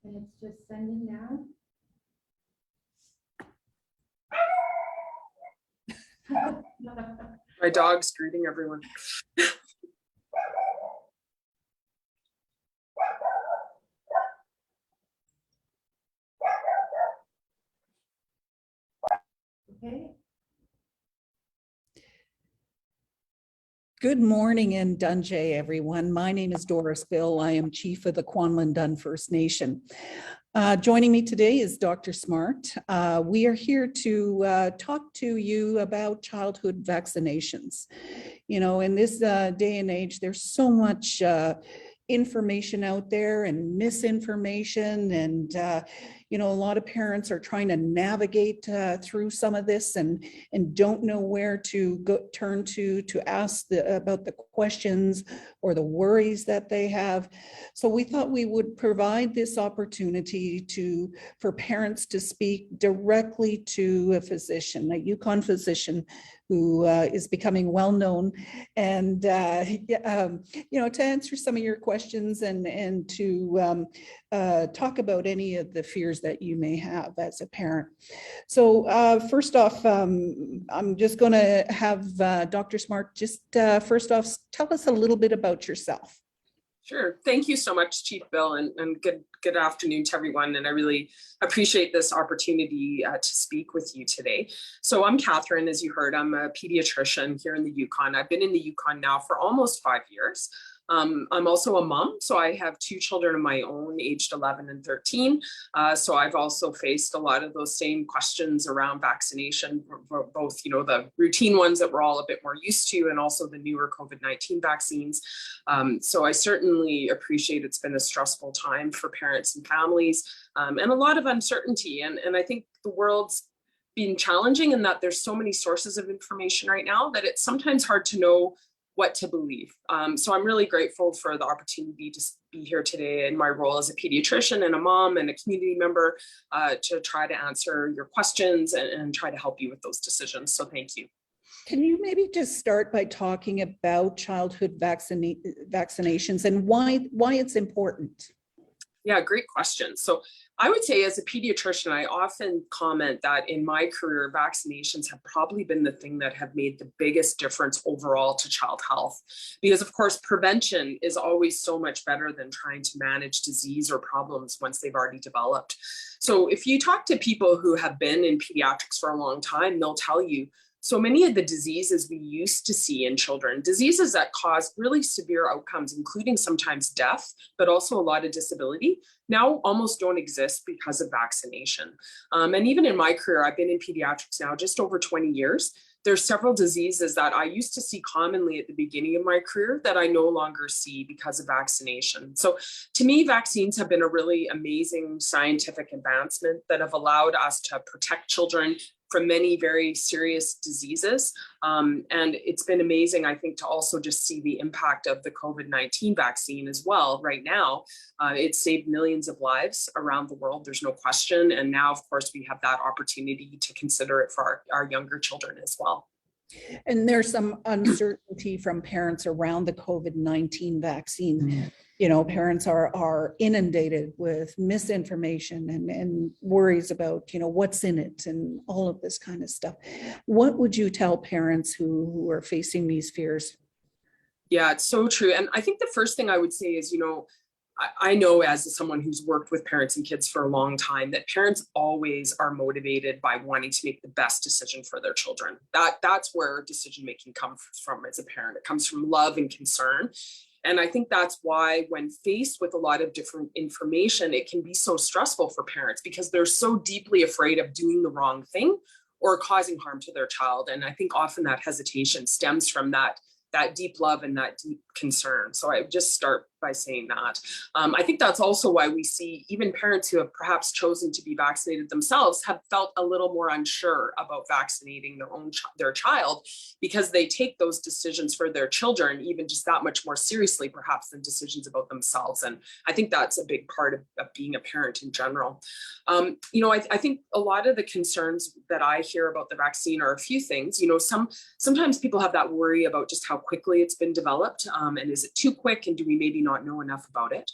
And it's just sending now. My dog's greeting everyone. Okay. Good morning and Dunjay, everyone. My name is Doris Bill. I am Chief of the Kwanlin Dun First Nation. Joining me today is Dr. Smart. We are here to talk to you about childhood vaccinations. You know, in this day and age, there's so much information out there and misinformation, and you know, a lot of parents are trying to navigate through some of this and don't know where to turn to ask about the questions or the worries that they have. So we thought we would provide this opportunity for parents to speak directly to a physician, a Yukon physician who is becoming well known, and you know, to answer some of your questions and to talk about any of the fears that you may have as a parent. So first off, I'm just going to have Dr. Smart just first off tell us a little bit about yourself. Sure. Thank you so much, Chief Bill, and good afternoon to everyone. And I really appreciate this opportunity to speak with you today. So I'm Catherine, as you heard. I'm a pediatrician here in the Yukon. I've been in the Yukon now for almost 5 years. I'm also a mom, so I have 2 children of my own, aged 11 and 13. So I've also faced a lot of those same questions around vaccination, both, you know, the routine ones that we're all a bit more used to, and also the newer COVID-19 vaccines. So I certainly appreciate it's been a stressful time for parents and families, and a lot of uncertainty. And I think the world's been challenging in that there's so many sources of information right now that it's sometimes hard to know what to believe. So I'm really grateful for the opportunity to be here today in my role as a pediatrician and a mom and a community member to try to answer your questions and try to help you with those decisions. So thank you. Can you maybe just start by talking about childhood vaccinations and why it's important? Yeah, great question. So I would say as a pediatrician, I often comment that in my career, vaccinations have probably been the thing that have made the biggest difference overall to child health. Because of course, prevention is always so much better than trying to manage disease or problems once they've already developed. So if you talk to people who have been in pediatrics for a long time, they'll tell you so many of the diseases we used to see in children, diseases that cause really severe outcomes, including sometimes death, but also a lot of disability, now almost don't exist because of vaccination. And even in my career, I've been in pediatrics now just over 20 years. There's several diseases that I used to see commonly at the beginning of my career that I no longer see because of vaccination. So to me, vaccines have been a really amazing scientific advancement that have allowed us to protect children from many very serious diseases. And it's been amazing, I think, to also just see the impact of the COVID-19 vaccine as well. Right now, it's saved millions of lives around the world, there's no question. And now, of course, we have that opportunity to consider it for our younger children as well. And there's some uncertainty from parents around the COVID-19 vaccine. You know, parents are inundated with misinformation and worries about, you know, what's in it and all of this kind of stuff. What would you tell parents who are facing these fears? Yeah, it's so true. And I think the first thing I would say is, you know, I know as someone who's worked with parents and kids for a long time that parents always are motivated by wanting to make the best decision for their children. That's where decision making comes from as a parent. It comes from love and concern. And I think that's why when faced with a lot of different information, it can be so stressful for parents because they're so deeply afraid of doing the wrong thing or causing harm to their child. And I think often that hesitation stems from that deep love and that deep concern. So I would just start by saying that. I think that's also why we see even parents who have perhaps chosen to be vaccinated themselves have felt a little more unsure about vaccinating their child because they take those decisions for their children even just that much more seriously perhaps than decisions about themselves. And I think that's a big part of being a parent in general. You know, I think a lot of the concerns that I hear about the vaccine are a few things. You know, sometimes people have that worry about just how quickly it's been developed, and is it too quick, and do we maybe not not know enough about it.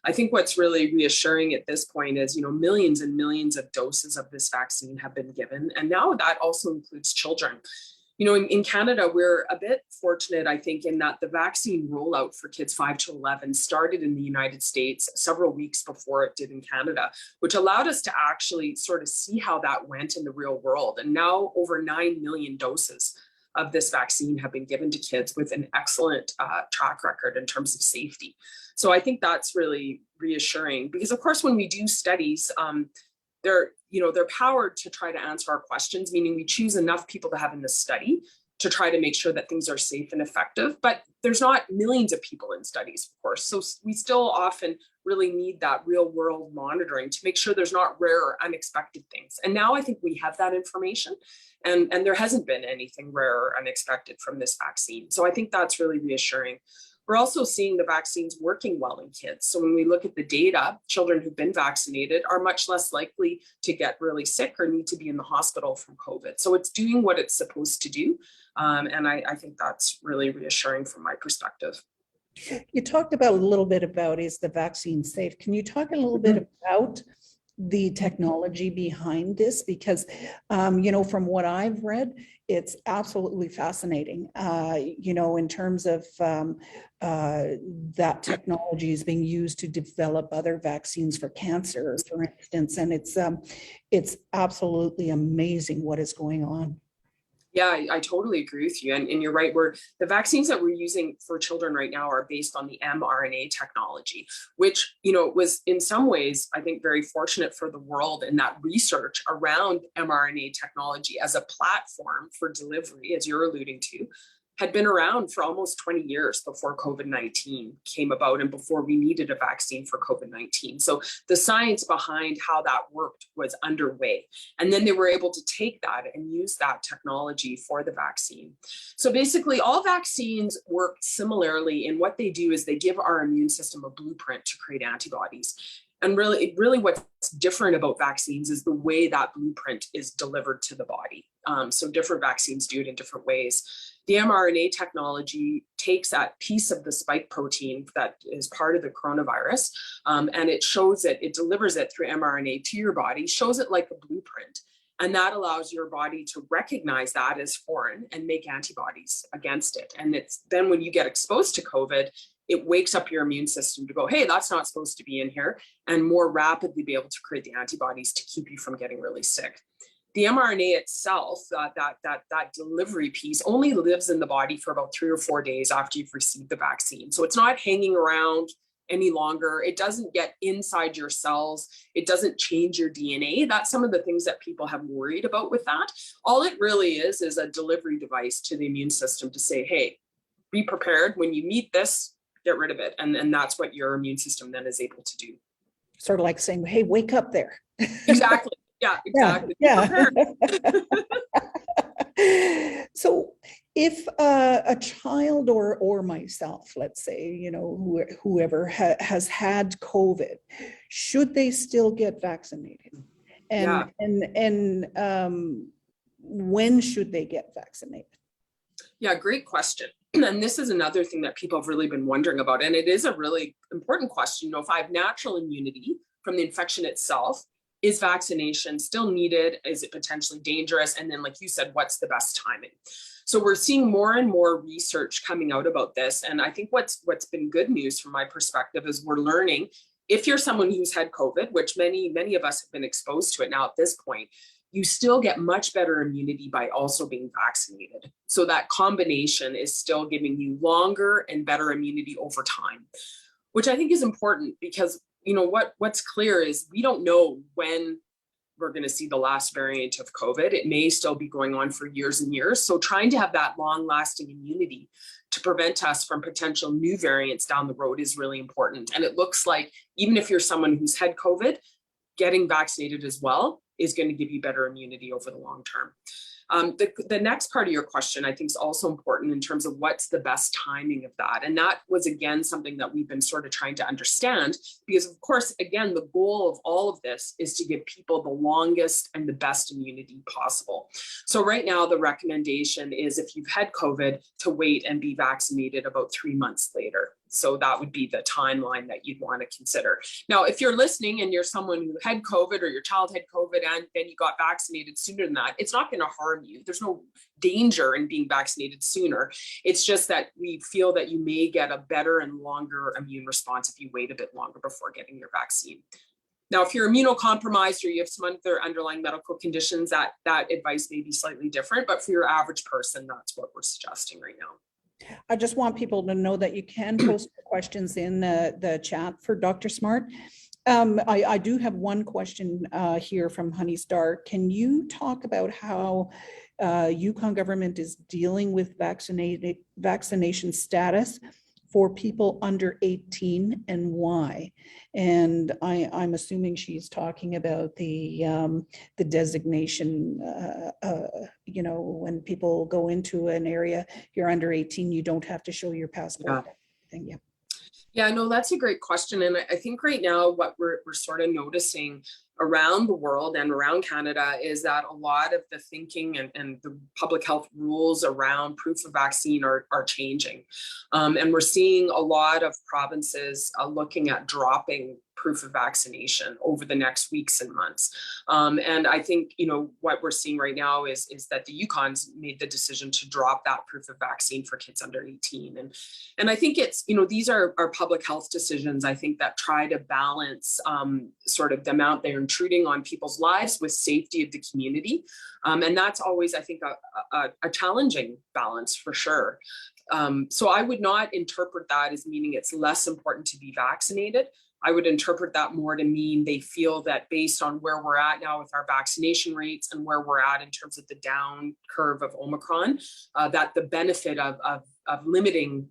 I think what's really reassuring at this point is, millions and millions of doses of this vaccine have been given. And now that also includes children. In Canada, we're a bit fortunate, I think, in that the vaccine rollout for kids 5 to 11 started in the United States several weeks before it did in Canada, which allowed us to actually sort of see how that went in the real world. And now over 9 million doses of this vaccine have been given to kids with an excellent track record in terms of safety. So I think that's really reassuring because, of course, when we do studies, they're powered to try to answer our questions, meaning we choose enough people to have in the study to try to make sure that things are safe and effective. But there's not millions of people in studies, of course. So we still often really need that real world monitoring to make sure there's not rare or unexpected things. And now I think we have that information and there hasn't been anything rare or unexpected from this vaccine. So I think that's really reassuring. We're also seeing the vaccines working well in kids. So when we look at the data, children who've been vaccinated are much less likely to get really sick or need to be in the hospital from COVID. So it's doing what it's supposed to do. And I think that's really reassuring from my perspective. You talked about a little bit about, is the vaccine safe? Can you talk a little bit about the technology behind this? Because, from what I've read, it's absolutely fascinating, in terms of that technology is being used to develop other vaccines for cancer, for instance, and it's absolutely amazing what is going on. Yeah, I totally agree with you. And you're right, the vaccines that we're using for children right now are based on the mRNA technology, which, was in some ways, I think, very fortunate for the world in that research around mRNA technology as a platform for delivery, as you're alluding to, had been around for almost 20 years before COVID-19 came about and before we needed a vaccine for COVID-19. So the science behind how that worked was underway. And then they were able to take that and use that technology for the vaccine. So basically all vaccines work similarly in what they do is they give our immune system a blueprint to create antibodies. And really what's different about vaccines is the way that blueprint is delivered to the body. So different vaccines do it in different ways. The mRNA technology takes that piece of the spike protein that is part of the coronavirus, and it delivers it through mRNA to your body, shows it like a blueprint. And that allows your body to recognize that as foreign and make antibodies against it. And it's then when you get exposed to COVID, it wakes up your immune system to go, hey, that's not supposed to be in here, and more rapidly be able to create the antibodies to keep you from getting really sick. The mRNA itself, that delivery piece only lives in the body for about 3 or 4 days after you've received the vaccine. So it's not hanging around any longer. It doesn't get inside your cells. It doesn't change your DNA. That's some of the things that people have worried about with that. All it really is a delivery device to the immune system to say, hey, be prepared. When you meet this, get rid of it. And that's what your immune system then is able to do. Sort of like saying, hey, wake up there. Exactly. Yeah, exactly. Yeah. So if a child or myself, let's say, whoever has had COVID, should they still get vaccinated? And when should they get vaccinated? Yeah, great question. And this is another thing that people have really been wondering about. And it is a really important question. If I have natural immunity from the infection itself, is vaccination still needed? Is it potentially dangerous? And then, like you said, what's the best timing? So we're seeing more and more research coming out about this. And I think what's been good news from my perspective is we're learning, if you're someone who's had COVID, which many of us have been exposed to it now at this point, you still get much better immunity by also being vaccinated. So that combination is still giving you longer and better immunity over time, which I think is important because what's clear is we don't know when we're going to see the last variant of COVID. It may still be going on for years and years. So trying to have that long-lasting immunity to prevent us from potential new variants down the road is really important. And it looks like even if you're someone who's had COVID, getting vaccinated as well is going to give you better immunity over the long term. The next part of your question, I think, is also important in terms of what's the best timing of that. And that was, again, something that we've been sort of trying to understand because, of course, again, the goal of all of this is to give people the longest and the best immunity possible. So right now, the recommendation is if you've had COVID to wait and be vaccinated about 3 months later. So that would be the timeline that you'd want to consider. Now, if you're listening and you're someone who had COVID or your child had COVID and then you got vaccinated sooner than that, it's not going to harm you. There's no danger in being vaccinated sooner. It's just that we feel that you may get a better and longer immune response if you wait a bit longer before getting your vaccine. Now, if you're immunocompromised or you have some other underlying medical conditions, that advice may be slightly different, but for your average person, that's what we're suggesting right now. I just want people to know that you can post questions in the chat for Dr. Smart. I do have one question here from Honey Star. Can you talk about how Yukon government is dealing with vaccination status for people under 18 and why? And I'm assuming she's talking about the designation, when people go into an area, you're under 18, you don't have to show your passport. Yeah. Yeah, no, that's a great question. And I think right now what we're sort of noticing around the world and around Canada is that a lot of the thinking and the public health rules around proof of vaccine are changing. And we're seeing a lot of provinces looking at dropping proof of vaccination over the next weeks and months. And I think, what we're seeing right now is that the Yukon's made the decision to drop that proof of vaccine for kids under 18. And I think it's, these are public health decisions, I think, that try to balance sort of the amount they're intruding on people's lives with safety of the community. And that's always, I think, a challenging balance for sure. So I would not interpret that as meaning it's less important to be vaccinated. I would interpret that more to mean they feel that based on where we're at now with our vaccination rates and where we're at in terms of the down curve of Omicron, that the benefit of limiting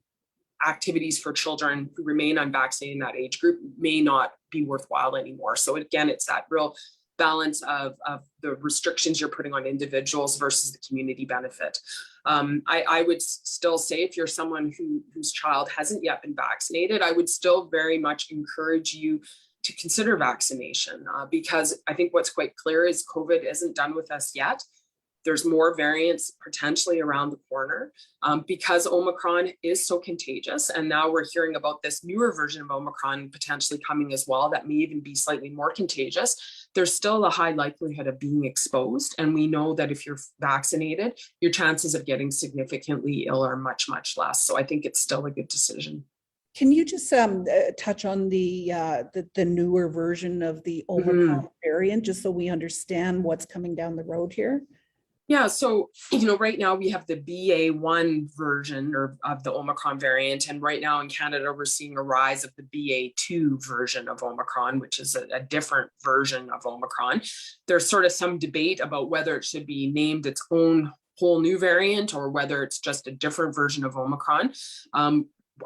activities for children who remain unvaccinated in that age group may not be worthwhile anymore. So again, it's that real balance of the restrictions you're putting on individuals versus the community benefit. I would still say if you're someone whose child hasn't yet been vaccinated, I would still very much encourage you to consider vaccination because I think what's quite clear is COVID isn't done with us yet. There's more variants potentially around the corner because Omicron is so contagious. And now we're hearing about this newer version of Omicron potentially coming as well that may even be slightly more contagious. There's still a high likelihood of being exposed. And we know that if you're vaccinated, your chances of getting significantly ill are much, much less. So I think it's still a good decision. Can you just touch on the newer version of the Omicron variant, just so we understand what's coming down the road here? Yeah, so, right now we have the BA1 version of the Omicron variant. And right now in Canada, we're seeing a rise of the BA2 version of Omicron, which is a different version of Omicron. There's sort of some debate about whether it should be named its own whole new variant or whether it's just a different version of Omicron.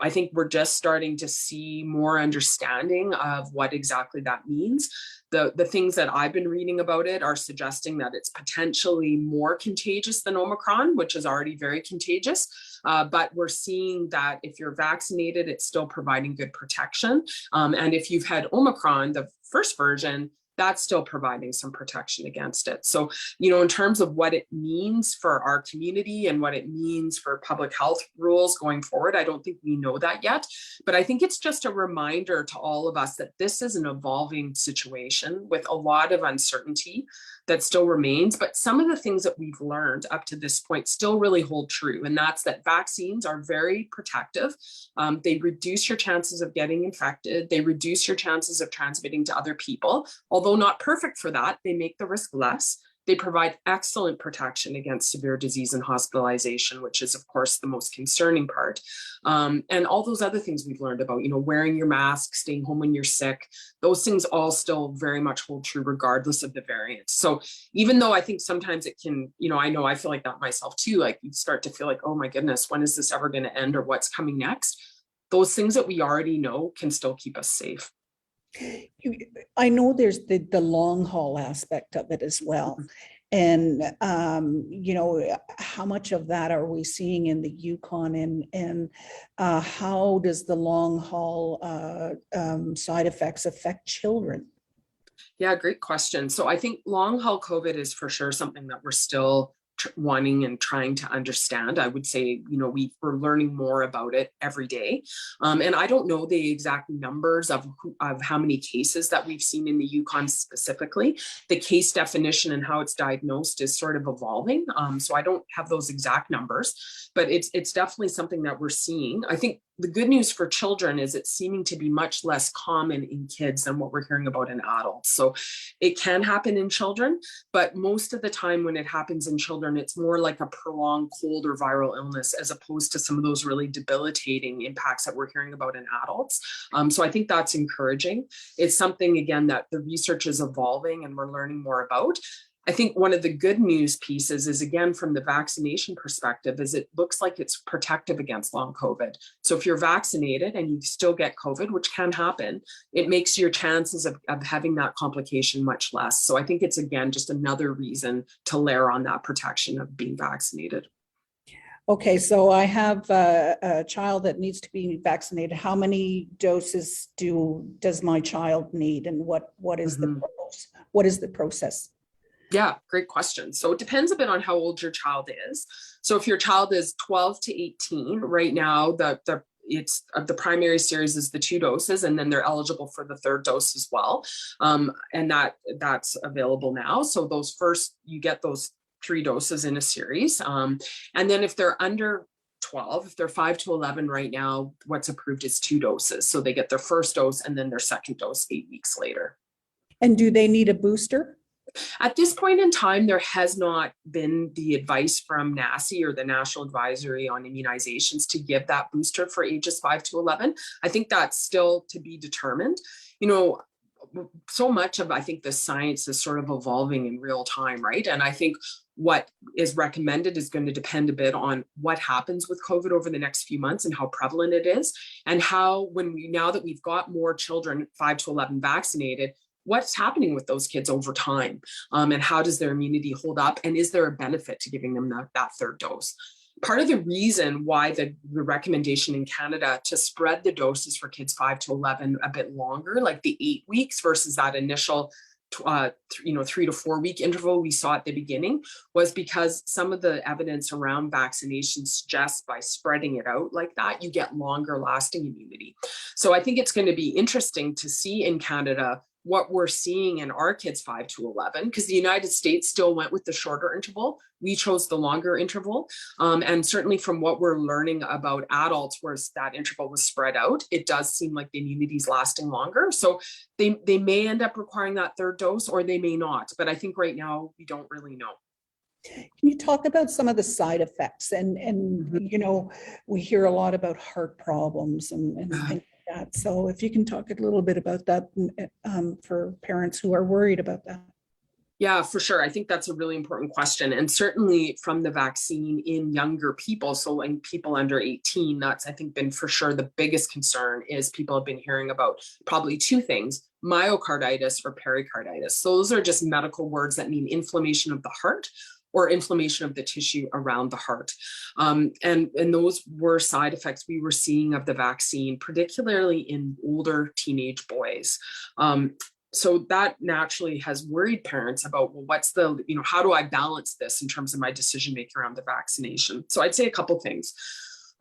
I think we're just starting to see more understanding of what exactly that means. The things that I've been reading about it are suggesting that it's potentially more contagious than Omicron, which is already very contagious. But we're seeing that if you're vaccinated, it's still providing good protection. And if you've had Omicron, the first version, that's still providing some protection against it. So, in terms of what it means for our community and what it means for public health rules going forward, I don't think we know that yet. But I think it's just a reminder to all of us that this is an evolving situation with a lot of uncertainty that still remains. But some of the things that we've learned up to this point still really hold true. And that's that vaccines are very protective. They reduce your chances of getting infected. They reduce your chances of transmitting to other people. Although not perfect for that, they make the risk less. They provide excellent protection against severe disease and hospitalization, which is, of course, the most concerning part. And all those other things we've learned about, wearing your mask, staying home when you're sick, those things all still very much hold true regardless of the variant. So even though I think sometimes it can, I feel like that myself too, like you start to feel like, oh my goodness, when is this ever going to end or what's coming next? Those things that we already know can still keep us safe. I know there's the long haul aspect of it as well. And, how much of that are we seeing in the Yukon and how does the long haul side effects affect children? Yeah, great question. So I think long haul COVID is for sure something that we're still wanting and trying to understand. I would say, we're learning more about it every day. And I don't know the exact numbers of how many cases that we've seen in the Yukon specifically. The case definition and how it's diagnosed is sort of evolving. So I don't have those exact numbers, but it's definitely something that we're seeing. I think the good news for children is it's seeming to be much less common in kids than what we're hearing about in adults. So it can happen in children, but most of the time when it happens in children, it's more like a prolonged cold or viral illness as opposed to some of those really debilitating impacts that we're hearing about in adults. So I think that's encouraging. It's something, again, that the research is evolving and we're learning more about. I think one of the good news pieces is, again, from the vaccination perspective, is it looks like it's protective against long COVID. So if you're vaccinated and you still get COVID, which can happen, it makes your chances of having that complication much less. So I think it's, again, just another reason to layer on that protection of being vaccinated. Okay, so I have a child that needs to be vaccinated. How many doses does my child need, and what is the process? Yeah, great question. So it depends a bit on how old your child is. So if your child is 12 to 18, right now, the primary series is the 2 doses, and then they're eligible for the 3rd dose as well. And that's available now. So you get those 3 doses in a series. And then if they're under 12, if they're 5 to 11 right now, what's approved is 2 doses. So they get their 1st dose and then their 2nd dose 8 weeks later. And do they need a booster? At this point in time, there has not been the advice from NACI or the National Advisory on Immunizations to give that booster for ages 5 to 11. I think that's still to be determined. So much of, I think, the science is sort of evolving in real time, right? And I think what is recommended is going to depend a bit on what happens with COVID over the next few months and how prevalent it is, and how, now that we've got more children 5 to 11 vaccinated, what's happening with those kids over time, and how does their immunity hold up, and is there a benefit to giving them that 3rd dose? Part of the reason why the recommendation in Canada to spread the doses for kids 5 to 11 a bit longer, like the 8 weeks versus that initial 3 to 4 week interval we saw at the beginning, was because some of the evidence around vaccination suggests by spreading it out like that, you get longer lasting immunity. So I think it's going to be interesting to see in Canada what we're seeing in our kids 5 to 11, because the United States still went with the shorter interval. We chose the longer interval. And certainly from what we're learning about adults, where that interval was spread out, it does seem like the immunity is lasting longer. So they may end up requiring that 3rd dose, or they may not. But I think right now we don't really know. Can you talk about some of the side effects? And we hear a lot about heart problems and things like that. So if you can talk a little bit about that for parents who are worried about that. Yeah, for sure. I think that's a really important question. And certainly from the vaccine in younger people, so in people under 18, that's, I think, been for sure the biggest concern is people have been hearing about probably 2 things: myocarditis or pericarditis. So those are just medical words that mean inflammation of the heart or inflammation of the tissue around the heart. And those were side effects we were seeing of the vaccine, particularly in older teenage boys. So that naturally has worried parents about, well, how do I balance this in terms of my decision making around the vaccination? So I'd say a couple things.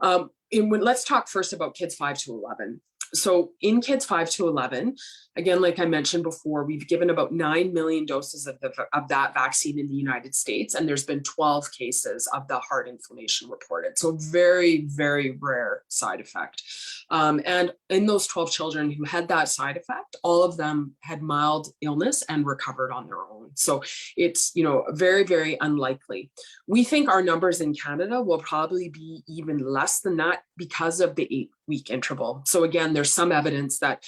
Let's talk first about kids 5 to 11. So in kids 5 to 11, again, like I mentioned before, we've given about 9 million doses of that vaccine in the United States, and there's been 12 cases of the heart inflammation reported. So very, very rare side effect. And in those 12 children who had that side effect, all of them had mild illness and recovered on their own. So it's, very, very unlikely. We think our numbers in Canada will probably be even less than that because of the 8-week interval. So again, there's some evidence that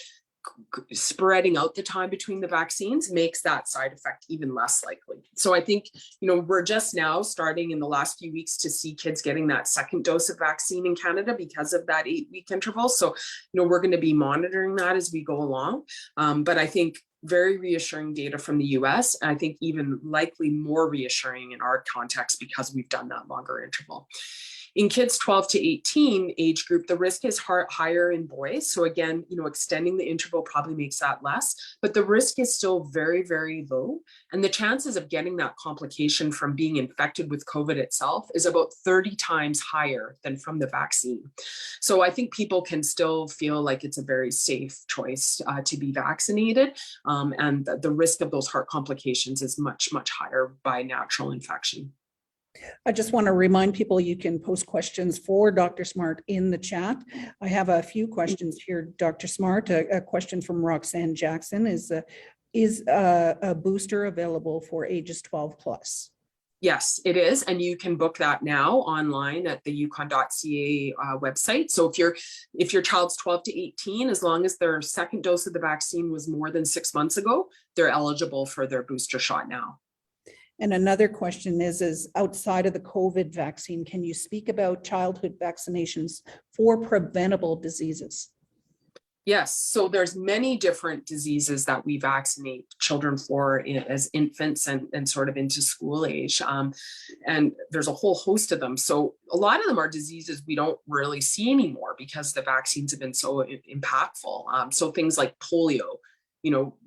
spreading out the time between the vaccines makes that side effect even less likely. So I think, we're just now starting in the last few weeks to see kids getting that 2nd dose of vaccine in Canada because of that 8-week interval. So, we're going to be monitoring that as we go along. But I think very reassuring data from the US, and I think even likely more reassuring in our context because we've done that longer interval. In kids 12 to 18 age group, the risk is higher in boys. So again, extending the interval probably makes that less, but the risk is still very, very low. And the chances of getting that complication from being infected with COVID itself is about 30 times higher than from the vaccine. So I think people can still feel like it's a very safe choice to be vaccinated. And the risk of those heart complications is much, much higher by natural infection. I just want to remind people you can post questions for Dr. Smart in the chat. I have a few questions here, Dr. Smart. A question from Roxanne Jackson is a booster available for ages 12 plus? Yes, it is. And you can book that now online at the yukon.ca website. So if your child's 12 to 18, as long as their second dose of the vaccine was more than 6 months ago, they're eligible for their booster shot now. And another question is outside of the COVID vaccine, can you speak about childhood vaccinations for preventable diseases? Yes, so there's many different diseases that we vaccinate children for as infants and sort of into school age. And there's a whole host of them. So a lot of them are diseases we don't really see anymore because the vaccines have been so impactful. So things like polio.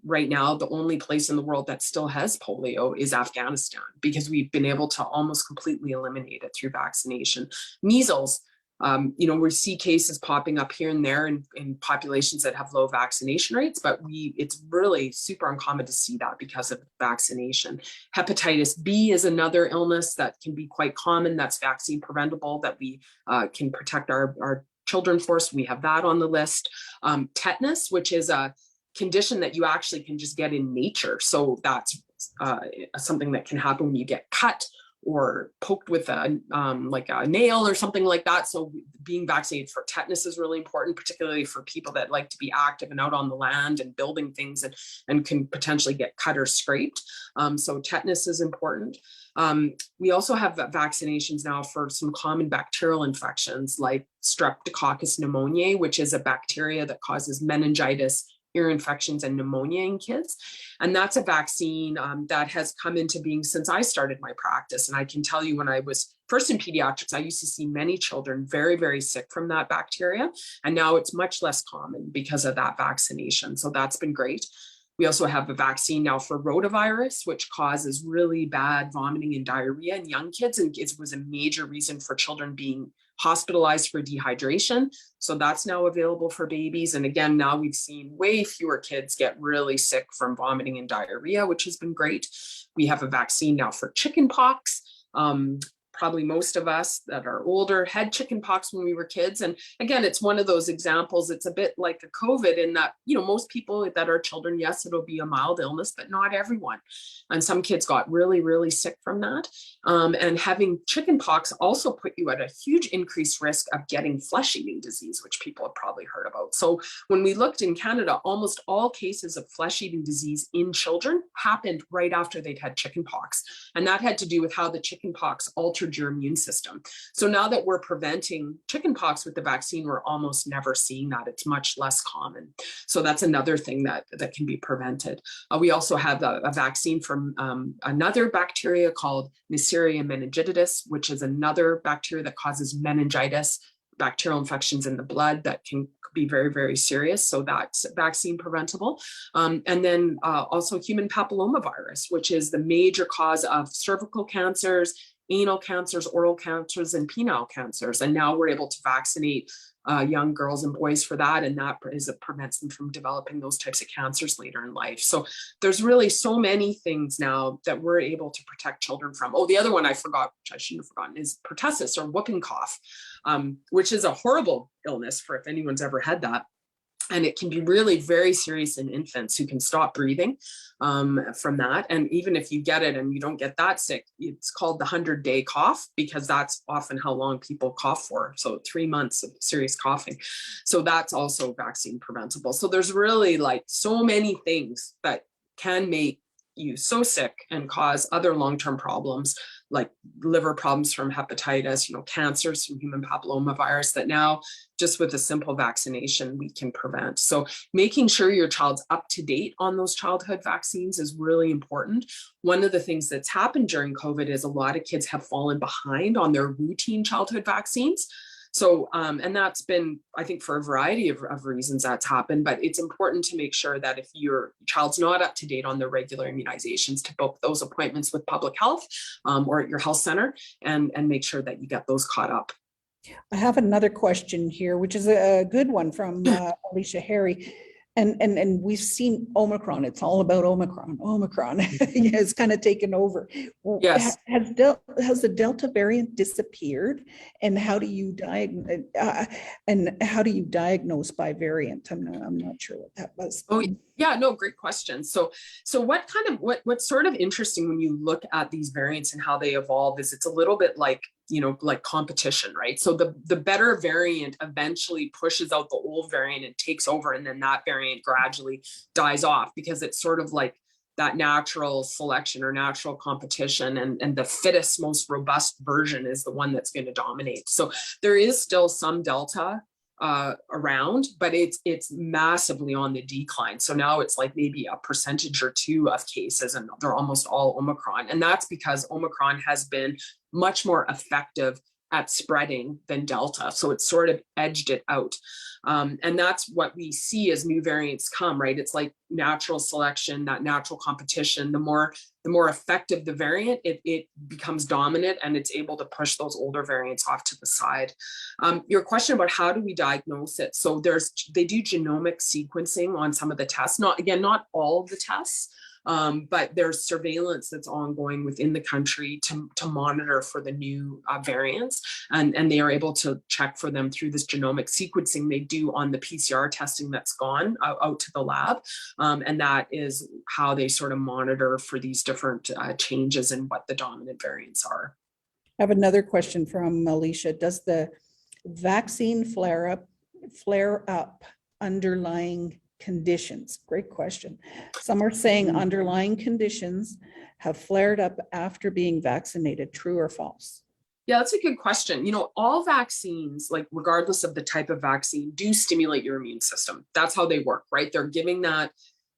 Right now, the only place in the world that still has polio is Afghanistan because we've been able to almost completely eliminate it through vaccination. Measles, we see cases popping up here and there in populations that have low vaccination rates, but it's really super uncommon to see that because of vaccination. Hepatitis B is another illness that can be quite common. That's vaccine preventable that we can protect our children for. So we have that on the list. Tetanus, which is a condition that you actually can just get in nature. So that's something that can happen when you get cut or poked with a nail or something like that. So being vaccinated for tetanus is really important, particularly for people that like to be active and out on the land and building things and can potentially get cut or scraped. So tetanus is important. We also have vaccinations now for some common bacterial infections like Streptococcus pneumoniae, which is a bacteria that causes meningitis, ear infections, and pneumonia in kids. And that's a vaccine that has come into being since I started my practice. And I can tell you when I was first in pediatrics, I used to see many children very, very sick from that bacteria. And now it's much less common because of that vaccination. So that's been great. We also have a vaccine now for rotavirus, which causes really bad vomiting and diarrhea in young kids. And it was a major reason for children being hospitalized for dehydration. So that's now available for babies. And again, now we've seen way fewer kids get really sick from vomiting and diarrhea, which has been great. We have a vaccine now for chickenpox. Probably most of us that are older had chickenpox when we were kids. And again, it's one of those examples. It's a bit like a COVID in that, most people that are children, yes, it'll be a mild illness, but not everyone. And some kids got really, really sick from that. And having chickenpox also put you at a huge increased risk of getting flesh-eating disease, which people have probably heard about. So when we looked in Canada, almost all cases of flesh-eating disease in children happened right after they'd had chickenpox. And that had to do with how the chickenpox altered your immune system. So now that we're preventing chickenpox with the vaccine, we're almost never seeing that. It's much less common. So that's another thing that can be prevented. We also have a vaccine from another bacteria called Neisseria meningitidis, which is another bacteria that causes meningitis, bacterial infections in the blood that can be very, very serious. So that's vaccine preventable. And then also human papillomavirus, which is the major cause of cervical cancers, anal cancers, oral cancers, and penile cancers. And now we're able to vaccinate young girls and boys for that. And that prevents them from developing those types of cancers later in life. So there's really so many things now that we're able to protect children from. Oh, the other one I forgot, which I shouldn't have forgotten, is pertussis or whooping cough, which is a horrible illness for if anyone's ever had that. And it can be really very serious in infants who can stop breathing from that. And even if you get it and you don't get that sick, it's called the 100-day cough because that's often how long people cough for. So 3 months of serious coughing. So that's also vaccine preventable. So there's really so many things that can make you so sick and cause other long-term problems like liver problems from hepatitis, cancers from human papillomavirus, that now just with a simple vaccination we can prevent. So making sure your child's up to date on those childhood vaccines is really important. One of the things that's happened during COVID is a lot of kids have fallen behind on their routine childhood vaccines. So, and that's been, I think, for a variety of reasons that's happened, but it's important to make sure that if your child's not up to date on their regular immunizations, to book those appointments with public health or at your health center and make sure that you get those caught up. I have another question here, which is a good one from Alicia Harry. And we've seen Omicron. It's all about Omicron. Omicron has kind of taken over. Yes. Has the Delta variant disappeared? And how do you diagnose by variant? I'm not sure what that was. Oh, yeah, no, great question. So what's sort of interesting when you look at these variants and how they evolve is it's a little bit like competition, right? So the better variant eventually pushes out the old variant and takes over, and then that variant gradually dies off because it's sort of like that natural selection or natural competition, and the fittest, most robust version is the one that's going to dominate. So there is still some Delta around, but it's massively on the decline. So now it's like maybe a percentage or two of cases, and they're almost all Omicron. And that's because Omicron has been much more effective at spreading than Delta. So it's sort of edged it out. And that's what we see as new variants come, right? It's like natural selection, that natural competition. The more effective the variant, it becomes dominant, and it's able to push those older variants off to the side. Your question about how do we diagnose it? So they do genomic sequencing on some of the tests. Not all of the tests. But there's surveillance that's ongoing within the country to monitor for the new variants, and they are able to check for them through this genomic sequencing they do on the PCR testing that's gone out to the lab, and that is how they sort of monitor for these different changes in what the dominant variants are. I have another question from Alicia. Does the vaccine flare up underlying conditions? Great question. Some are saying underlying conditions have flared up after being vaccinated. True or false? Yeah, that's a good question. All vaccines, like regardless of the type of vaccine, do stimulate your immune system. That's how they work, right? They're giving that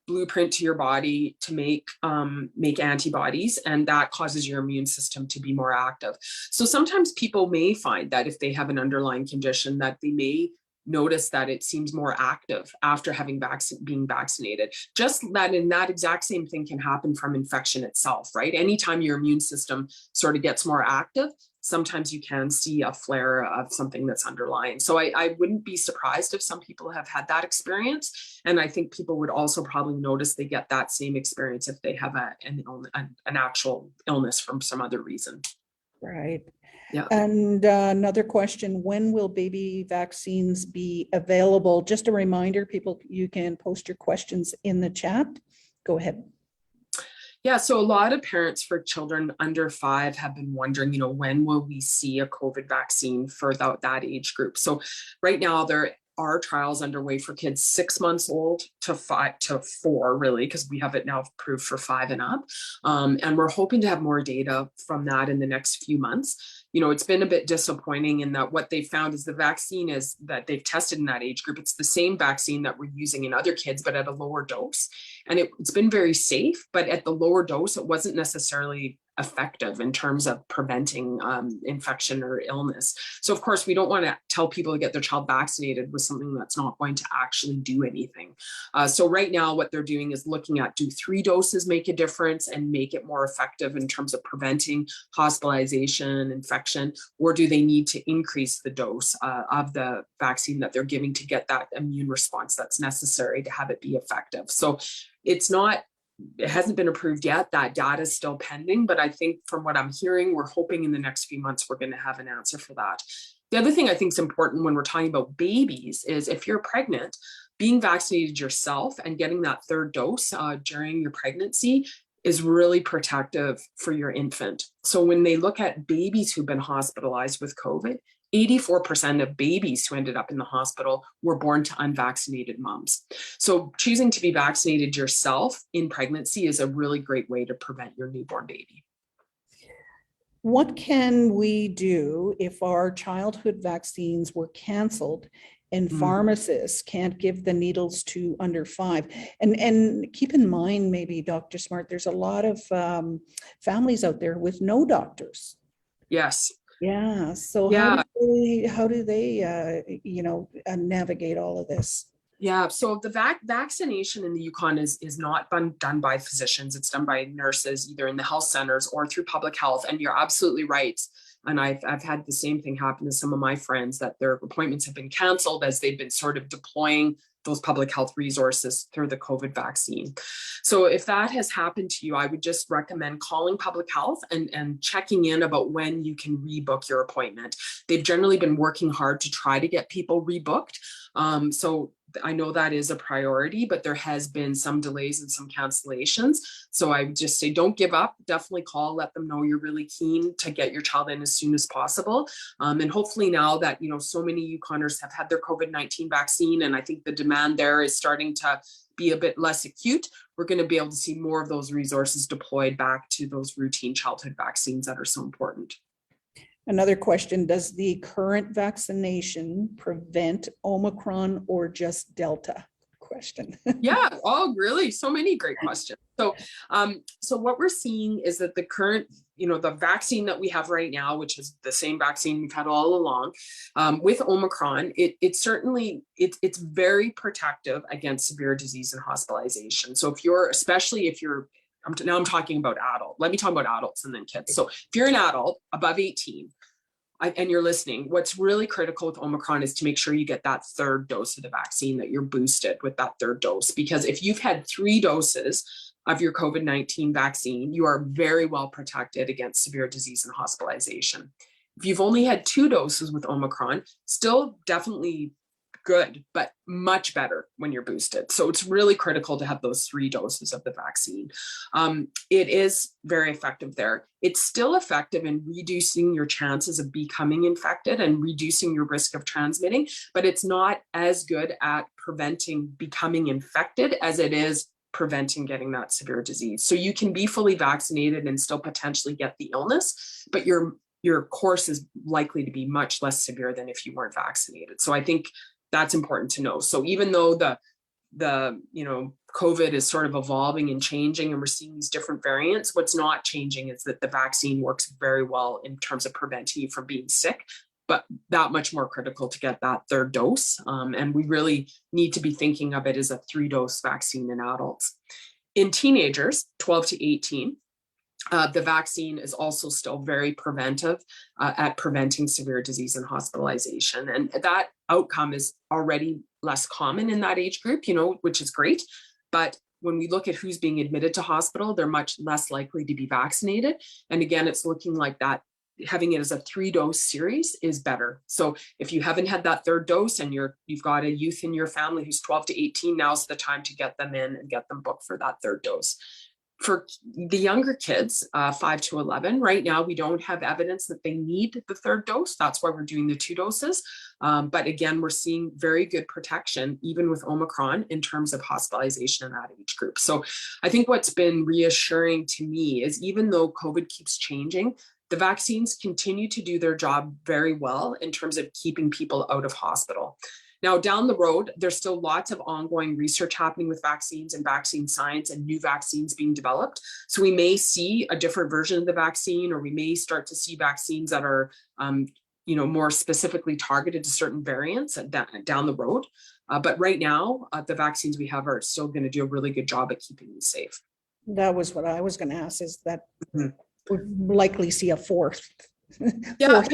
blueprint to your body to make antibodies, and that causes your immune system to be more active. So sometimes people may find that if they have an underlying condition that they may notice that it seems more active after having being vaccinated. Just that, in that exact same thing can happen from infection itself, right? Anytime your immune system sort of gets more active, sometimes you can see a flare of something that's underlying. So I wouldn't be surprised if some people have had that experience. And I think people would also probably notice they get that same experience if they have an actual illness from some other reason. Right. Yeah. And another question, when will baby vaccines be available? Just a reminder, people, you can post your questions in the chat. Go ahead. Yeah, so a lot of parents for children under 5 have been wondering, when will we see a COVID vaccine for that age group? So right now there are trials underway for kids 6 months old to 4, really, because we have it now approved for 5 and up. And we're hoping to have more data from that in the next few months. It's been a bit disappointing in that what they found is the vaccine is that they've tested in that age group. It's the same vaccine that we're using in other kids, but at a lower dose. And it's been very safe, but at the lower dose, it wasn't necessarily effective in terms of preventing infection or illness. So of course, we don't want to tell people to get their child vaccinated with something that's not going to actually do anything. So right now, what they're doing is looking at, do 3 doses make a difference and make it more effective in terms of preventing hospitalization, infection, or do they need to increase the dose of the vaccine that they're giving to get that immune response that's necessary to have it be effective? So it hasn't been approved yet. That data is still pending, but I think from what I'm hearing, we're hoping in the next few months, we're going to have an answer for that. The other thing I think is important when we're talking about babies is if you're pregnant, being vaccinated yourself and getting that 3rd dose during your pregnancy is really protective for your infant. So when they look at babies who've been hospitalized with COVID, 84% of babies who ended up in the hospital were born to unvaccinated moms. So choosing to be vaccinated yourself in pregnancy is a really great way to prevent your newborn baby. What can we do if our childhood vaccines were canceled and pharmacists can't give the needles to under 5? And keep in mind, maybe, Dr. Smart, there's a lot of families out there with no doctors. Yes. Yeah. So how do they navigate all of this? Yeah, so the vaccination in the Yukon is not done by physicians. It's done by nurses, either in the health centers or through public health. And you're absolutely right. And I've had the same thing happen to some of my friends, that their appointments have been canceled as they've been sort of deploying those public health resources through the COVID vaccine. So if that has happened to you, I would just recommend calling public health and checking in about when you can rebook your appointment. They've generally been working hard to try to get people rebooked. So I know that is a priority, but there has been some delays and some cancellations. So I would just say, don't give up. Definitely call, let them know you're really keen to get your child in as soon as possible. And hopefully now that, so many Yukoners have had their COVID-19 vaccine, and I think the demand there is starting to be a bit less acute, we're going to be able to see more of those resources deployed back to those routine childhood vaccines that are so important. Another question, does the current vaccination prevent Omicron or just Delta? Question. Yeah, oh, really? So many great questions. So what we're seeing is that the current, the vaccine that we have right now, which is the same vaccine we've had all along, with Omicron, it's very protective against severe disease and hospitalization. So especially if you're, I'm talking about adult. Let me talk about adults and then kids. So if you're an adult above 18 and you're listening, what's really critical with Omicron is to make sure you get that third dose of the vaccine, that you're boosted with that third dose. Because if you've had 3 doses of your COVID-19 vaccine, you are very well protected against severe disease and hospitalization. If you've only had 2 doses with Omicron, still definitely good, but much better when you're boosted. So it's really critical to have those 3 doses of the vaccine. It is very effective there. It's still effective in reducing your chances of becoming infected and reducing your risk of transmitting, but it's not as good at preventing becoming infected as it is preventing getting that severe disease. So you can be fully vaccinated and still potentially get the illness, but your course is likely to be much less severe than if you weren't vaccinated. So I think that's important to know. So even though the COVID is sort of evolving and changing, and we're seeing these different variants, what's not changing is that the vaccine works very well in terms of preventing you from being sick, but that much more critical to get that third dose. And we really need to be thinking of it as a 3-dose vaccine in adults. In teenagers, 12 to 18, the vaccine is also still very preventive at preventing severe disease and hospitalization. And that outcome is already less common in that age group, which is great. But when we look at who's being admitted to hospital, they're much less likely to be vaccinated. And again, it's looking like that having it as a 3-dose series is better. So if you haven't had that third dose and you've got a youth in your family who's 12 to 18, now's the time to get them in and get them booked for that third dose. For the younger kids, 5 to 11, right now, we don't have evidence that they need the third dose. That's why we're doing the 2 doses. But again, we're seeing very good protection, even with Omicron, in terms of hospitalization in that age group. So I think what's been reassuring to me is, even though COVID keeps changing, the vaccines continue to do their job very well in terms of keeping people out of hospital. Now, down the road, there's still lots of ongoing research happening with vaccines and vaccine science and new vaccines being developed. So we may see a different version of the vaccine, or we may start to see vaccines that are, more specifically targeted to certain variants down the road. But right now, the vaccines we have are still going to do a really good job at keeping you safe. That was what I was going to ask, is that we'll likely see a fourth. And there's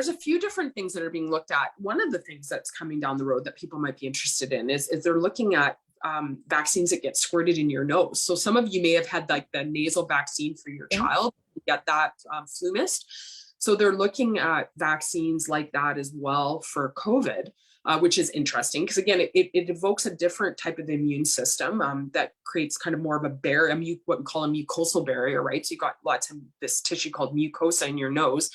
a few different things that are being looked at. One of the things that's coming down the road that people might be interested in is they're looking at vaccines that get squirted in your nose. So some of you may have had like the nasal vaccine for your child, get that flu mist. So they're looking at vaccines like that as well for COVID. Which is interesting because, again, it evokes a different type of immune system that creates kind of more of a barrier, what we call a mucosal barrier, right? So you've got lots of this tissue called mucosa in your nose.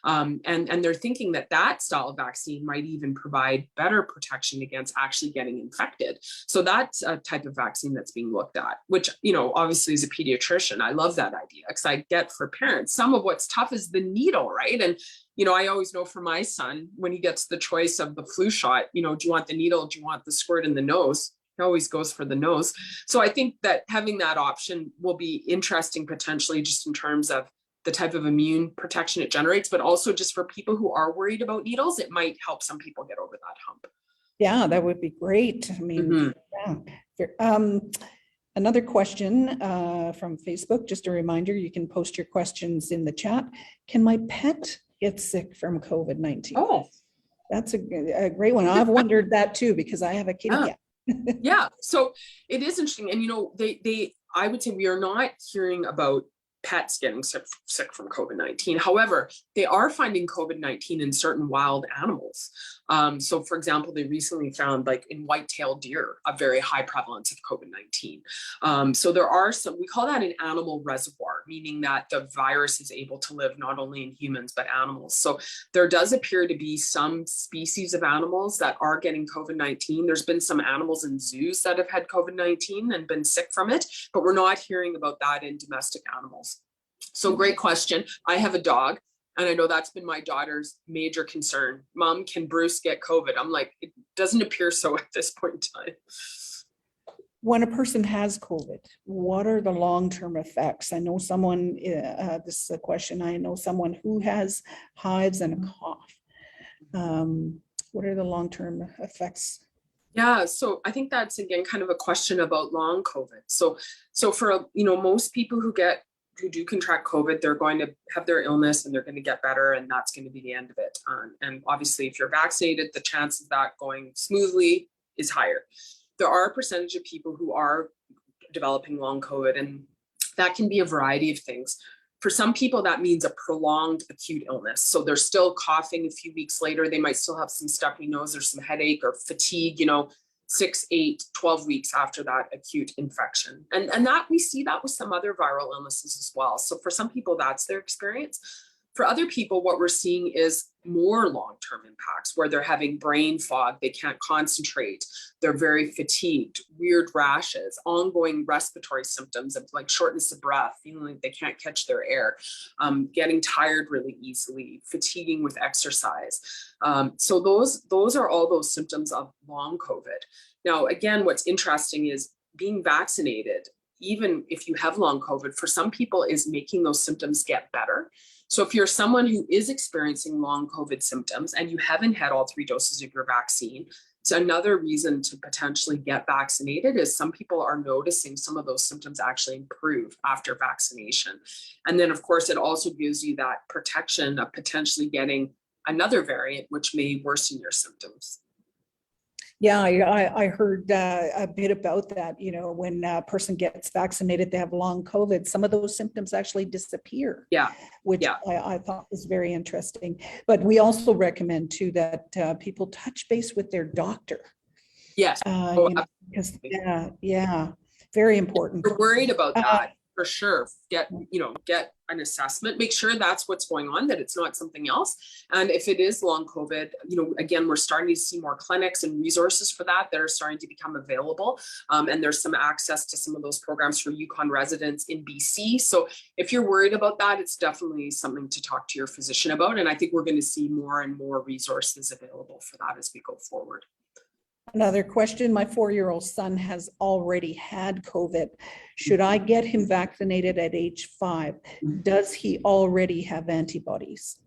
And they're thinking that that style of vaccine might even provide better protection against actually getting infected. So that's a type of vaccine that's being looked at, which, obviously as a pediatrician, I love that idea because I get for parents, some of what's tough is the needle, right? And I always know for my son, when he gets the choice of the flu shot, do you want the needle? Do you want the squirt in the nose? He always goes for the nose. So I think that having that option will be interesting potentially just in terms of the type of immune protection it generates, but also just for people who are worried about needles, it might help some people get over that hump. Yeah, that would be great. I mean, yeah. Another question from Facebook, just a reminder, you can post your questions in the chat. Can my pet get sick from COVID-19? Oh, that's a great one. I've wondered that too, because I have a kitty cat. Yeah, so it is interesting. And, I would say we are not hearing about pets getting sick from COVID-19. However, they are finding COVID-19 in certain wild animals. So for example, they recently found like in white-tailed deer, a very high prevalence of COVID-19. So there are some, we call that an animal reservoir, meaning that the virus is able to live not only in humans, but animals. So there does appear to be some species of animals that are getting COVID-19. There's been some animals in zoos that have had COVID-19 and been sick from it, but we're not hearing about that in domestic animals. So great question. I have a dog, and I know that's been my daughter's major concern. Mom, can Bruce get COVID? I'm like, it doesn't appear so at this point in time. When a person has COVID, what are the long-term effects? I know someone, this is a question, I know someone who has hives and a cough. What are the long-term effects? Yeah, so I think that's again kind of a question about long COVID. So for most people who do contract COVID, they're going to have their illness and they're going to get better, and that's going to be the end of it. And obviously, if you're vaccinated, the chance of that going smoothly is higher. There are a percentage of people who are developing long COVID, and that can be a variety of things. For some people, that means a prolonged acute illness. So they're still coughing a few weeks later. They might still have some stuffy nose or some headache or fatigue, 6, 8, 12 weeks after that acute infection. And that we see that with some other viral illnesses as well. So for some people, that's their experience. For other people, what we're seeing is more long-term impacts where they're having brain fog, they can't concentrate, they're very fatigued, weird rashes, ongoing respiratory symptoms of like shortness of breath, feeling like they can't catch their air, getting tired really easily, fatiguing with exercise. So those are all those symptoms of long COVID. Now, again, what's interesting is being vaccinated, even if you have long COVID, for some people is making those symptoms get better. So if you're someone who is experiencing long COVID symptoms and you haven't had all 3 doses of your vaccine, it's another reason to potentially get vaccinated is some people are noticing some of those symptoms actually improve after vaccination. And then of course, it also gives you that protection of potentially getting another variant, which may worsen your symptoms. Yeah, I heard a bit about that. When a person gets vaccinated, they have long COVID, some of those symptoms actually disappear. Yeah. Which I thought was very interesting. But we also recommend too that people touch base with their doctor. Yes. Because very important. We're worried about that. For sure, get an assessment, make sure that's what's going on, that it's not something else. And if it is long COVID, again, we're starting to see more clinics and resources for that are starting to become available. And there's some access to some of those programs for Yukon residents in BC. So if you're worried about that, it's definitely something to talk to your physician about. And I think we're going to see more and more resources available for that as we go forward. Another question, my 4-year-old son has already had COVID. Should I get him vaccinated at age 5? Does he already have antibodies?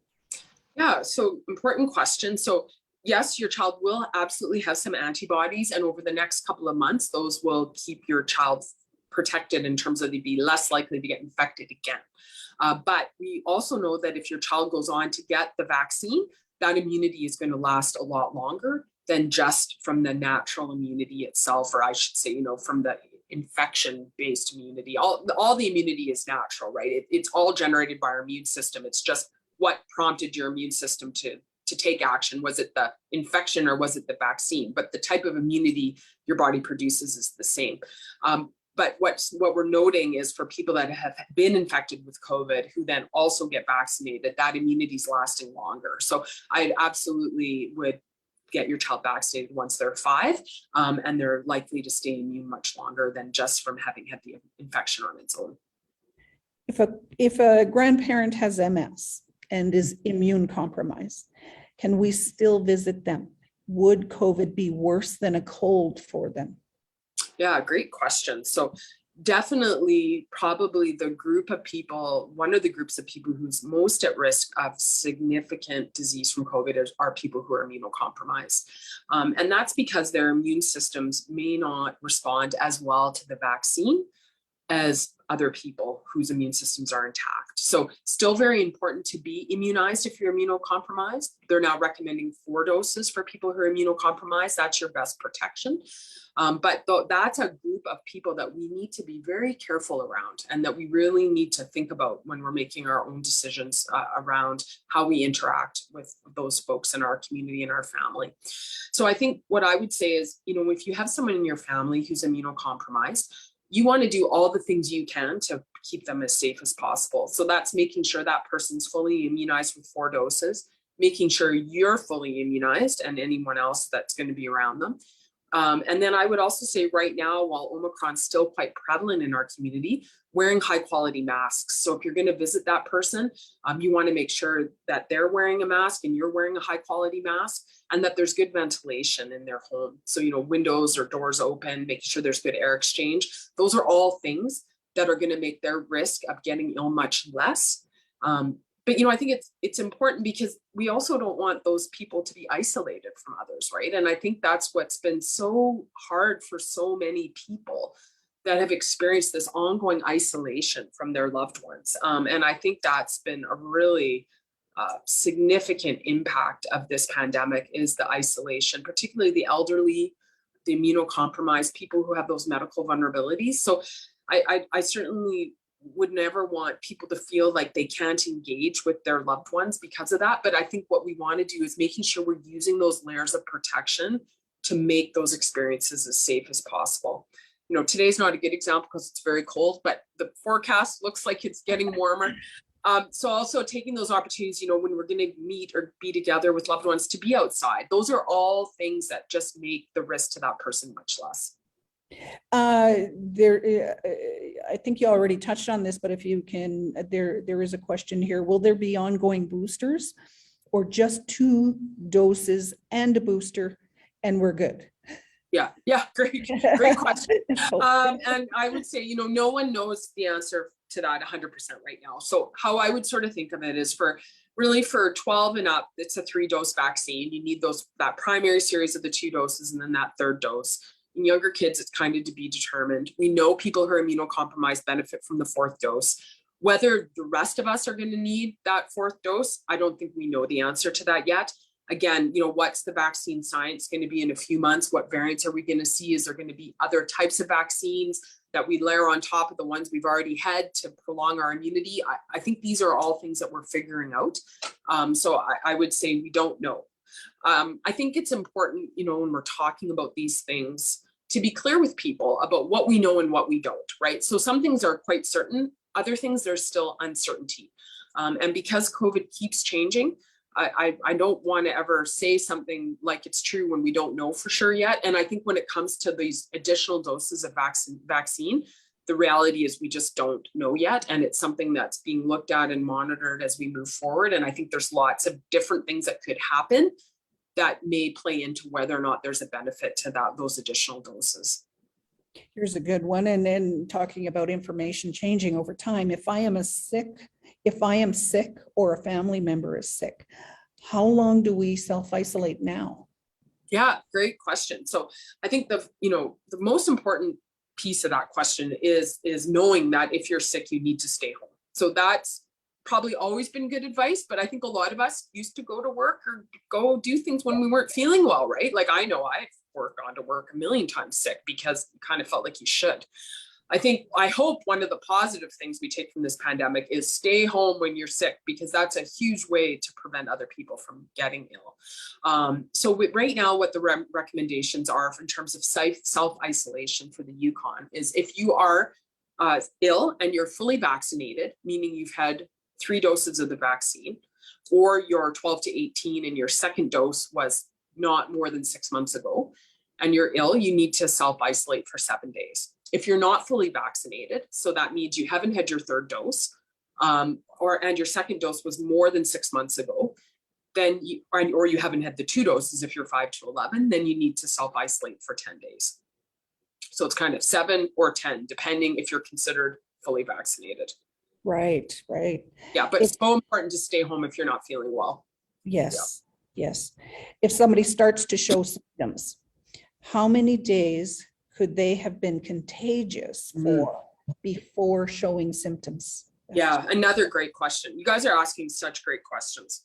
Yeah, so important question. So yes, your child will absolutely have some antibodies, and over the next couple of months, those will keep your child protected in terms of they'd be less likely to get infected again. But we also know that if your child goes on to get the vaccine, that immunity is going to last a lot longer than just from the natural immunity itself, or I should say, from the infection-based immunity. All the immunity is natural, right? It's all generated by our immune system. It's just what prompted your immune system to take action. Was it the infection or was it the vaccine? But the type of immunity your body produces is the same. But what we're noting is for people that have been infected with COVID who then also get vaccinated, that immunity is lasting longer. So I absolutely would get your child vaccinated once they're 5, and they're likely to stay immune much longer than just from having had the infection on its own. If a grandparent has MS and is immune compromised, can we still visit them? Would COVID be worse than a cold for them? Yeah, great question. So definitely probably the group of people, one of the groups of people who's most at risk of significant disease from COVID are people who are immunocompromised. And that's because their immune systems may not respond as well to the vaccine as other people whose immune systems are intact. So still very important to be immunized if you're immunocompromised. They're now recommending 4 doses for people who are immunocompromised. That's your best protection. But that's a group of people that we need to be very careful around and that we really need to think about when we're making our own decisions around how we interact with those folks in our community and our family. So I think what I would say is, if you have someone in your family who's immunocompromised, you want to do all the things you can to keep them as safe as possible. So that's making sure that person's fully immunized with 4 doses, making sure you're fully immunized and anyone else that's going to be around them. And then I would also say right now, while Omicron's still quite prevalent in our community, wearing high quality masks. So if you're going to visit that person, you want to make sure that they're wearing a mask and you're wearing a high quality mask and that there's good ventilation in their home. So, windows or doors open, making sure there's good air exchange. Those are all things that are going to make their risk of getting ill much less. But I think it's important because we also don't want those people to be isolated from others, right? And I think that's what's been so hard for so many people that have experienced this ongoing isolation from their loved ones. And I think that's been a really significant impact of this pandemic is the isolation, particularly the elderly, the immunocompromised, people who have those medical vulnerabilities. So I certainly would never want people to feel like they can't engage with their loved ones because of that. But I think what we want to do is making sure we're using those layers of protection to make those experiences as safe as possible. Today's not a good example because it's very cold, but the forecast looks like it's getting warmer. So also taking those opportunities, when we're going to meet or be together with loved ones to be outside, those are all things that just make the risk to that person much less. I think you already touched on this, but if you can, there is a question here. Will there be ongoing boosters or just 2 doses and a booster and we're good? Yeah, great question. And I would say, no one knows the answer to that 100% right now. So how I would sort of think of it is for 12 and up, it's a 3-dose vaccine. You need that primary series of the 2 doses and then that 3rd dose. In younger kids, it's kind of to be determined. We know people who are immunocompromised benefit from the 4th dose. Whether the rest of us are going to need that 4th dose, I don't think we know the answer to that yet. Again, what's the vaccine science going to be in a few months? What variants are we going to see? Is there going to be other types of vaccines that we layer on top of the ones we've already had to prolong our immunity? I think these are all things that we're figuring out. So I would say we don't know. I think it's important, when we're talking about these things, to be clear with people about what we know and what we don't, right? So some things are quite certain, other things there's still uncertainty. And because COVID keeps changing, I don't want to ever say something like it's true when we don't know for sure yet. And I think when it comes to these additional doses of vaccine, the reality is we just don't know yet. And it's something that's being looked at and monitored as we move forward. And I think there's lots of different things that could happen that may play into whether or not there's a benefit to those additional doses. Here's a good one. And then talking about information changing over time, if I am sick or a family member is sick, how long do we self-isolate now? Yeah, great question. So I think the most important piece of that question is knowing that if you're sick, you need to stay home. So that's probably always been good advice, but I think a lot of us used to go to work or go do things when we weren't feeling well, right? Like I know I've gone to work a million times sick because you kind of felt like you should. I hope one of the positive things we take from this pandemic is stay home when you're sick, because that's a huge way to prevent other people from getting ill. Right now, what the recommendations are in terms of self-isolation for the Yukon is if you are ill and you're fully vaccinated, meaning you've had 3 doses of the vaccine, or you're 12 to 18 and your second dose was not more than 6 months ago, and you're ill, you need to self-isolate for 7 days. If you're not fully vaccinated, so that means you haven't had your 3rd dose, and your second dose was more than 6 months ago, then or you haven't had the 2 doses if you're 5 to 11, then you need to self-isolate for 10 days. So it's kind of 7 or 10, depending if you're considered fully vaccinated. Right. Yeah, but it's so important to stay home if you're not feeling well. Yes. If somebody starts to show symptoms, how many days could they have been contagious for before showing symptoms? Yeah, another great question. You guys are asking such great questions.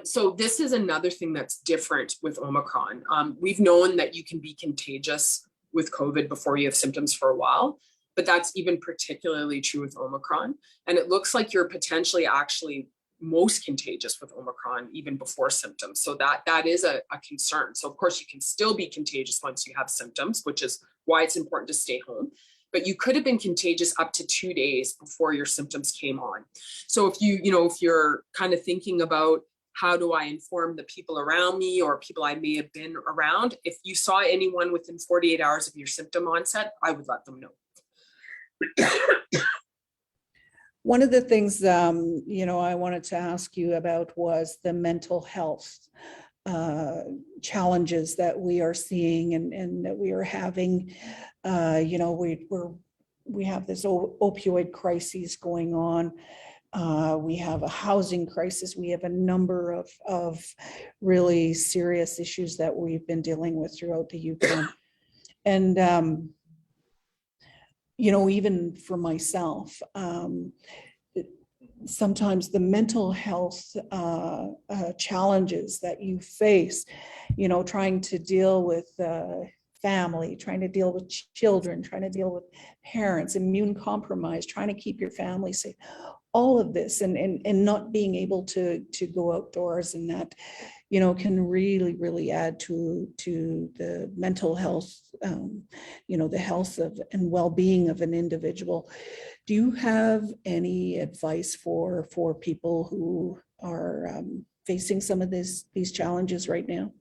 So this is another thing that's different with Omicron. We've known that you can be contagious with COVID before you have symptoms for a while, but that's even particularly true with Omicron. And it looks like you're potentially actually most contagious with Omicron even before symptoms. So that is a concern. So of course you can still be contagious once you have symptoms, which is why it's important to stay home. But you could have been contagious up to 2 days before your symptoms came on. So if you're kind of thinking about how do I inform the people around me or people I may have been around, if you saw anyone within 48 hours of your symptom onset, I would let them know. One of the things, I wanted to ask you about was the mental health challenges that we are seeing and that we are having. We have this opioid crisis going on. We have a housing crisis. We have a number of really serious issues that we've been dealing with throughout the Yukon. And, even for myself, sometimes the mental health challenges that you face, trying to deal with family, trying to deal with children, trying to deal with parents, immunocompromised, trying to keep your family safe, all of this and not being able to go outdoors, and that can really add to the mental health, the health of and well-being of an individual. Do you have any advice for people who are facing some of these challenges right now?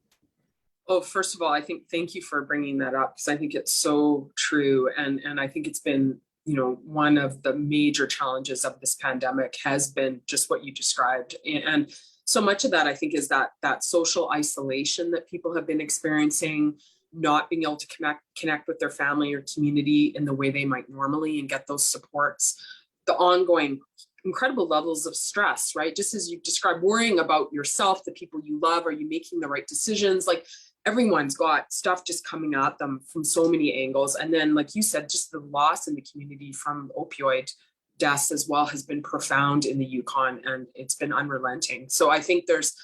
Well, first of all, thank you for bringing that up, because I think it's so true. And I think it's been, one of the major challenges of this pandemic has been just what you described. And so much of that, I think, is that social isolation that people have been experiencing, not being able to connect with their family or community in the way they might normally and get those supports, the ongoing incredible levels of stress, right? Just as you described, worrying about yourself, the people you love, are you making the right decisions? Like, everyone's got stuff just coming at them from so many angles. And then, like you said, just the loss in the community from opioid deaths as well has been profound in the Yukon, and it's been unrelenting. So I think there's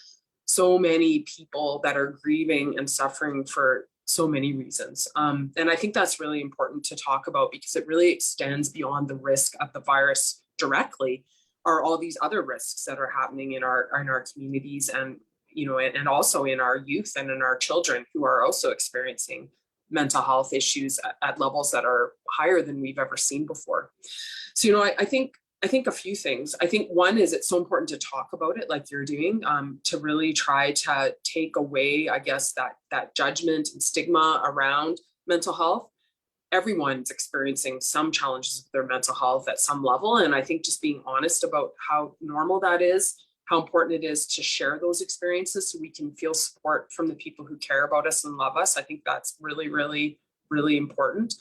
so many people that are grieving and suffering for so many reasons. And I think that's really important to talk about, because it really extends beyond the risk of the virus directly, are all these other risks that are happening in our communities, and and also in our youth and in our children, who are also experiencing mental health issues at levels that are higher than we've ever seen before. So, I think a few things. I think one is it's so important to talk about it like you're doing, to really try to take away, I guess, that judgment and stigma around mental health. Everyone's experiencing some challenges with their mental health at some level. And I think just being honest about how normal that is, how important it is to share those experiences so we can feel support from the people who care about us and love us. I think that's really, really, really important.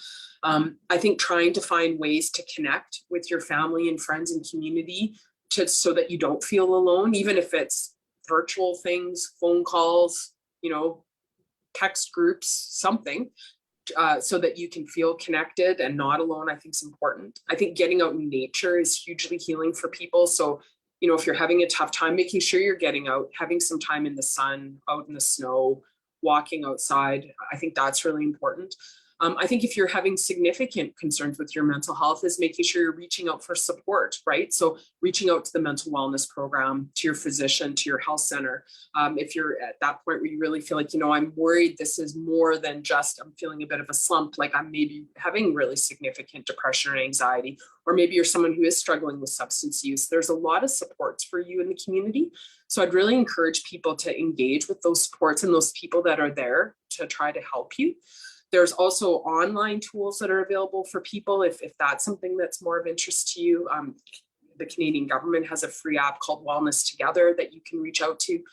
I think trying to find ways to connect with your family and friends and community so that you don't feel alone, even if it's virtual things, phone calls, text groups, something, so that you can feel connected and not alone, I think is important. I think getting out in nature is hugely healing for people. So if you're having a tough time, making sure you're getting out, having some time in the sun, out in the snow, walking outside, I think that's really important. I think if you're having significant concerns with your mental health, is making sure you're reaching out for support, right? So reaching out to the mental wellness program, to your physician, to your health center. If you're at that point where you really feel like, I'm worried this is more than just, I'm feeling a bit of a slump, like I'm maybe having really significant depression or anxiety, or maybe you're someone who is struggling with substance use. There's a lot of supports for you in the community. So I'd really encourage people to engage with those supports and those people that are there to try to help you. There's also online tools that are available for people if that's something that's more of interest to you. The Canadian government has a free app called Wellness Together that you can reach out to.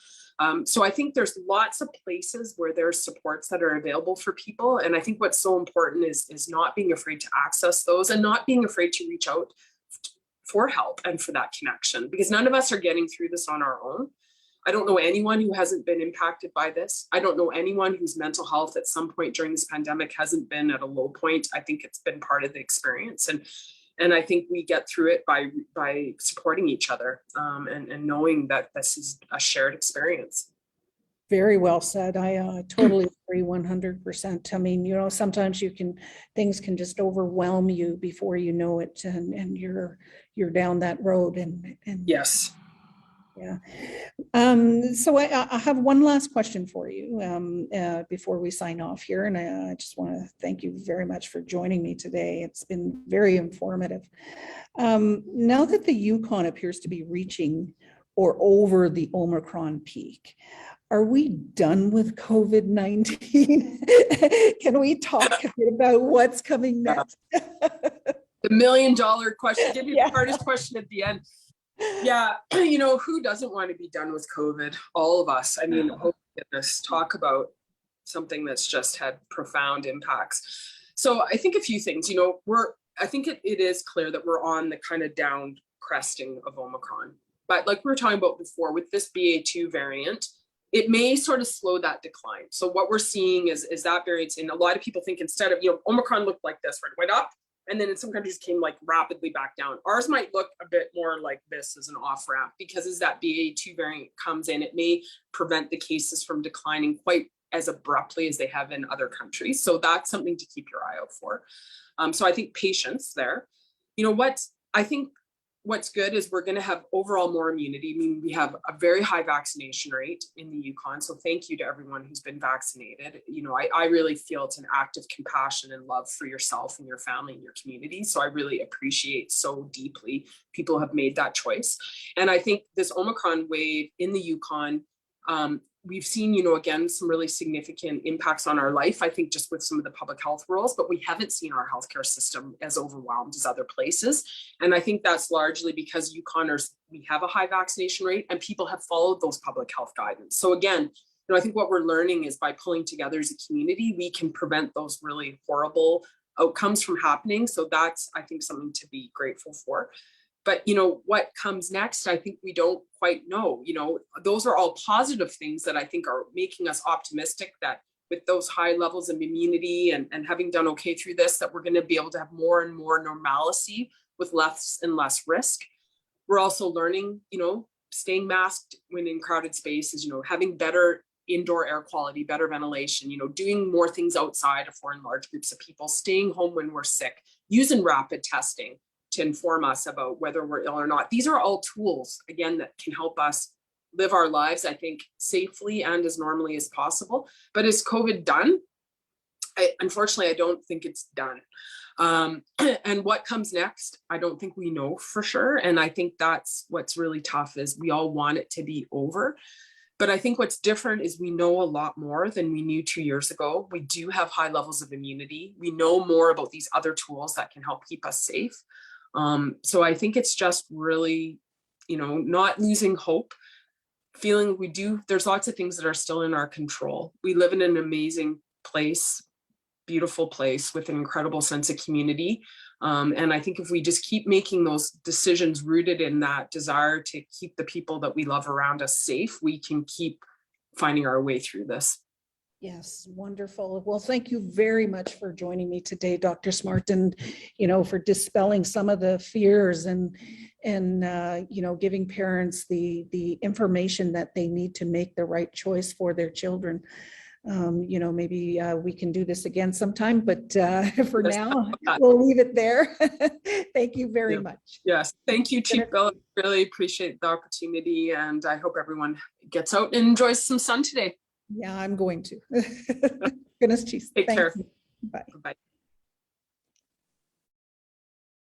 So I think there's lots of places where there's supports that are available for people. And I think what's so important is not being afraid to access those and not being afraid to reach out for help and for that connection, because none of us are getting through this on our own. I don't know anyone who hasn't been impacted by this. I don't know anyone whose mental health at some point during this pandemic hasn't been at a low point. I think it's been part of the experience. And I think we get through it by supporting each other and knowing that this is a shared experience. Very well said. I totally agree 100%. I mean, sometimes things can just overwhelm you before you know it, and you're down that road. And yes. Yeah. So I have one last question for you before we sign off here. And I just want to thank you very much for joining me today. It's been very informative. Now that the Yukon appears to be reaching or over the Omicron peak, are we done with COVID-19? Can we talk a bit about what's coming next? The $1 million question, give you the hardest question at the end. Yeah, who doesn't want to be done with COVID? All of us. I mean, oh goodness, talk about something that's just had profound impacts. So I think a few things, I think it is clear that we're on the kind of down cresting of Omicron. But like we were talking about before, with this BA2 variant, it may sort of slow that decline. So what we're seeing is that variance, and a lot of people think instead of, Omicron looked like this, right? It went up, and then in some countries came like rapidly back down. Ours might look a bit more like this as an off ramp, because as that BA2 variant comes in, it may prevent the cases from declining quite as abruptly as they have in other countries. So that's something to keep your eye out for. So I think patience there. What's good is we're going to have overall more immunity. I mean, we have a very high vaccination rate in the Yukon. So thank you to everyone who's been vaccinated. I really feel it's an act of compassion and love for yourself and your family and your community. So I really appreciate so deeply people have made that choice. And I think this Omicron wave in the Yukon, we've seen, again, some really significant impacts on our life, I think, just with some of the public health rules, but we haven't seen our healthcare system as overwhelmed as other places. And I think that's largely because Yukoners, we have a high vaccination rate and people have followed those public health guidance. So again, I think what we're learning is by pulling together as a community, we can prevent those really horrible outcomes from happening. So that's, I think, something to be grateful for. But, what comes next, I think we don't quite know. Those are all positive things that I think are making us optimistic that with those high levels of immunity and having done okay through this, that we're going to be able to have more and more normalcy with less and less risk. We're also learning, staying masked when in crowded spaces, having better indoor air quality, better ventilation, doing more things outside or in large groups of people, staying home when we're sick, using rapid testing to inform us about whether we're ill or not. These are all tools, again, that can help us live our lives, I think, safely and as normally as possible. But is COVID done? Unfortunately, I don't think it's done. And what comes next, I don't think we know for sure. And I think that's what's really tough, is we all want it to be over. But I think what's different is we know a lot more than we knew 2 years ago. We do have high levels of immunity. We know more about these other tools that can help keep us safe. So I think it's just really, not losing hope, feeling there's lots of things that are still in our control. We live in an amazing place, beautiful place with an incredible sense of community. And I think if we just keep making those decisions rooted in that desire to keep the people that we love around us safe, we can keep finding our way through this. Yes, wonderful. Well, thank you very much for joining me today, Dr. Smart, and for dispelling some of the fears and giving parents the information that they need to make the right choice for their children. Maybe we can do this again sometime, but for Yes, now, we'll leave it there. Thank you very Yeah. much. Yes, thank you, Chief Bill. Really appreciate the opportunity, and I hope everyone gets out and enjoys some sun today. Yeah, I'm going to. Goodness, geez. Take Thank care. you. Bye. Bye.